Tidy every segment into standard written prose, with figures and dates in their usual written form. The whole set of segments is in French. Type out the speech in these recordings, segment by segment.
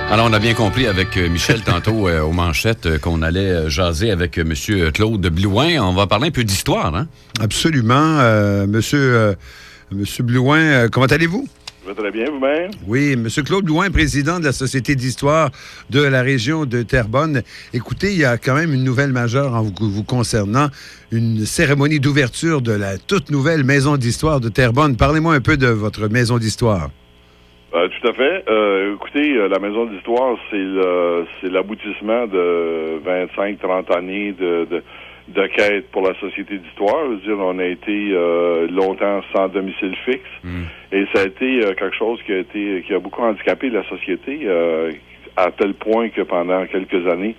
Alors, on a bien compris avec Michel tantôt aux manchettes qu'on allait jaser avec M. Claude Blouin. On va parler un peu d'histoire, hein? Absolument. Monsieur Blouin, comment allez-vous? Je vais très bien, vous-même. Oui, M. Claude Blouin, président de la Société d'histoire de la région de Terrebonne. Écoutez, il y a quand même une nouvelle majeure en vous concernant, une cérémonie d'ouverture de la toute nouvelle Maison d'histoire de Terrebonne. Parlez-moi un peu de votre Maison d'histoire. Tout à fait. Écoutez, la Maison d'histoire, c'est l'aboutissement de 25-30 années de quête pour la Société d'histoire. Je veux dire, on a été longtemps sans domicile fixe. Et ça a été quelque chose qui a beaucoup handicapé la société à tel point que pendant quelques années,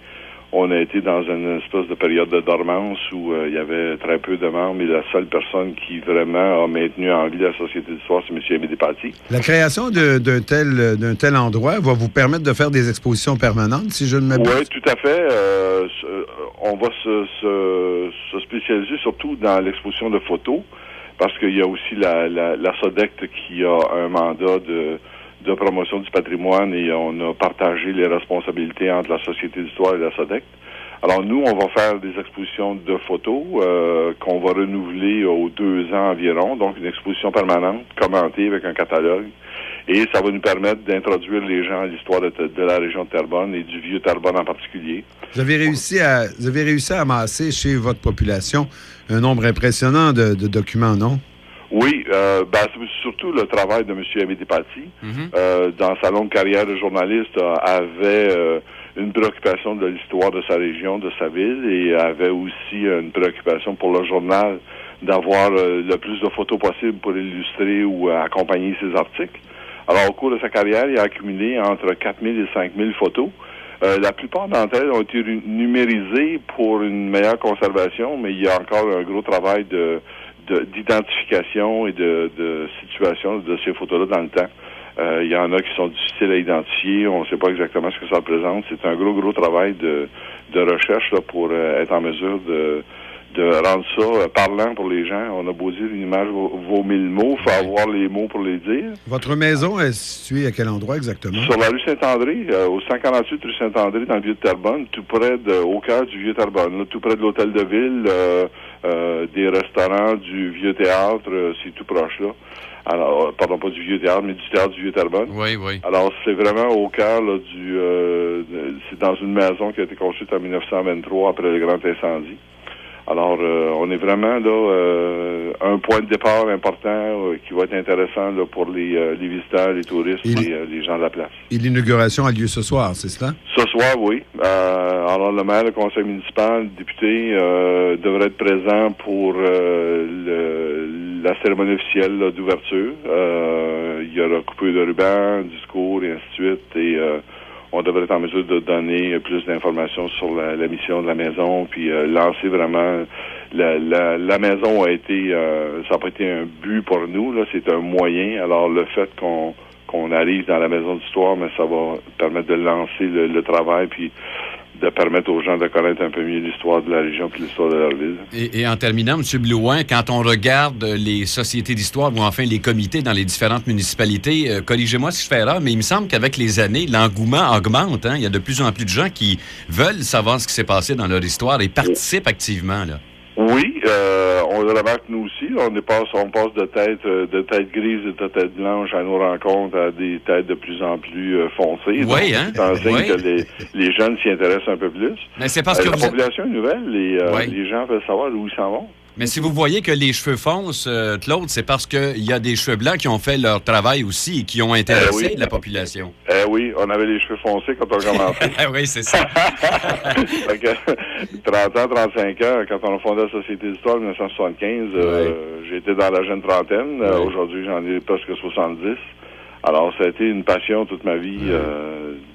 on a été dans une espèce de période de dormance où il y avait très peu de membres et la seule personne qui vraiment a maintenu en vie la Société d'histoire, c'est M. Aimé Despatie. La création d'un tel endroit va vous permettre de faire des expositions permanentes, si je ne m'abuse? Oui, tout à fait. On va se spécialiser surtout dans l'exposition de photos, parce qu'il y a aussi la SODECT qui a un mandat de promotion du patrimoine et on a partagé les responsabilités entre la Société d'histoire et la SODECT. Alors nous, on va faire des expositions de photos qu'on va renouveler aux 2 ans environ, donc une exposition permanente, commentée avec un catalogue. Et ça va nous permettre d'introduire les gens à l'histoire de la région de Terrebonne et du vieux Terrebonne en particulier. Vous avez réussi à amasser chez votre population un nombre impressionnant de documents, non? Oui, c'est surtout le travail de M. Aimé Despatie. Dans sa longue carrière de journaliste, avait une préoccupation de l'histoire de sa région, de sa ville, et avait aussi une préoccupation pour le journal d'avoir le plus de photos possible pour illustrer ou accompagner ses articles. Alors, au cours de sa carrière, il a accumulé entre 4 000 et 5 000 photos. La plupart d'entre elles ont été numérisées pour une meilleure conservation, mais il y a encore un gros travail d'identification et de situation de ces photos-là dans le temps. Il y en a qui sont difficiles à identifier, on ne sait pas exactement ce que ça représente. C'est un gros travail de recherche là, pour être en mesure de rendre ça parlant pour les gens. On a beau dire une image vaut 1000 mots, il faut avoir les mots pour les dire. Votre maison est située à quel endroit exactement? Sur la rue Saint-André, au 148 rue Saint-André, dans le vieux Terrebonne, tout près au cœur du vieux Terrebonne, là, tout près de l'hôtel de ville, des restaurants, du vieux théâtre, c'est tout proche là. Alors, pardon, pas du vieux théâtre, mais du théâtre du vieux Terrebonne. Oui. Alors, c'est vraiment au cœur là, c'est dans une maison qui a été construite en 1923 après le grand incendie. Alors, on est vraiment là un point de départ important qui va être intéressant là, pour les visiteurs, les touristes et les gens de la place. Et l'inauguration a lieu ce soir, c'est cela? Ce soir, oui. Alors, le maire, le conseil municipal, le député devraient être présents pour la cérémonie officielle là, d'ouverture. Il y aura coupure de ruban, discours et ainsi de suite. Et on devrait être en mesure de donner plus d'informations sur la mission de la maison, puis lancer vraiment la maison a été ça n'a pas été un but pour nous, là, c'est un moyen. Alors le fait qu'on arrive dans la maison d'histoire, mais ça va permettre de lancer le travail, puis de permettre aux gens de connaître un peu mieux l'histoire de la région puis l'histoire de leur ville. Et en terminant, M. Blouin, quand on regarde les sociétés d'histoire ou enfin les comités dans les différentes municipalités, corrigez-moi si je fais erreur, mais il me semble qu'avec les années, l'engouement augmente. Hein? Il y a de plus en plus de gens qui veulent savoir ce qui s'est passé dans leur histoire et participent activement, là. Oui, on le remarque nous aussi. On passe de tête grise et de tête blanche à nos rencontres à des têtes de plus en plus foncées. Oui, hein? C'est un signe que les jeunes s'y intéressent un peu plus. Mais c'est parce que la population est nouvelle et les gens veulent savoir où ils s'en vont. Mais si vous voyez que les cheveux foncent, Claude, c'est parce qu'il y a des cheveux blancs qui ont fait leur travail aussi et qui ont intéressé la population. Oui, on avait les cheveux foncés quand on a commencé. Oui, c'est ça. 30 ans, 35 ans, quand on a fondé la Société d'histoire en 1975, j'étais dans la jeune trentaine. Aujourd'hui, j'en ai presque 70. Alors, ça a été une passion toute ma vie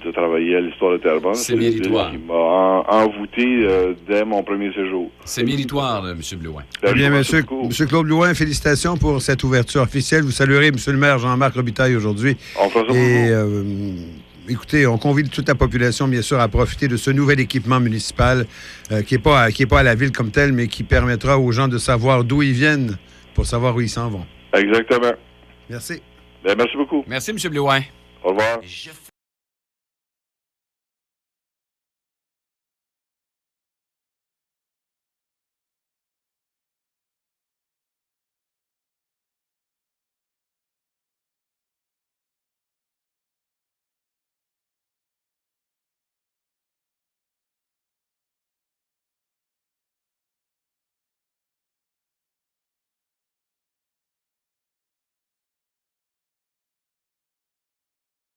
de travailler à l'histoire de Terrebonne. C'est méritoire. Qui m'a envoûté dès mon premier séjour. C'est méritoire, M. Blouin. Eh bien, M. Claude Blouin, félicitations pour cette ouverture officielle. Vous saluerez M. le maire Jean-Marc Robitaille aujourd'hui. On fera ça pour vous. Écoutez, on convie toute la population, bien sûr, à profiter de ce nouvel équipement municipal qui n'est pas à la ville comme tel, mais qui permettra aux gens de savoir d'où ils viennent pour savoir où ils s'en vont. Exactement. Merci. Merci beaucoup. Merci, M. Blouin. Au revoir.